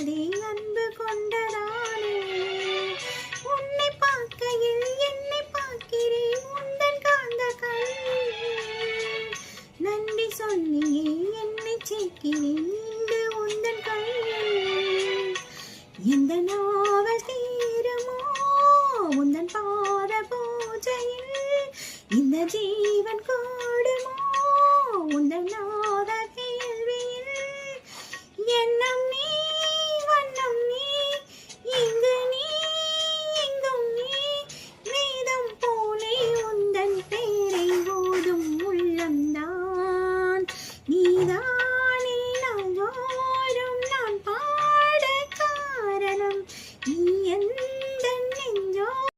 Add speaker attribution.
Speaker 1: கொண்டதே அன்பு கொண்டதானே. உன்னை பார்க்கையில் என்னை பார்க்கிறேன் உந்தன் காந்த கண்ணில். நன்றி சொல்லியே என்னை சேர்க்கிறேன் இன்று உந்தன் கையில். எந்த நாவல் தீருமோ உந்தன் பாத பூஜையில் இந்த ஜீவன்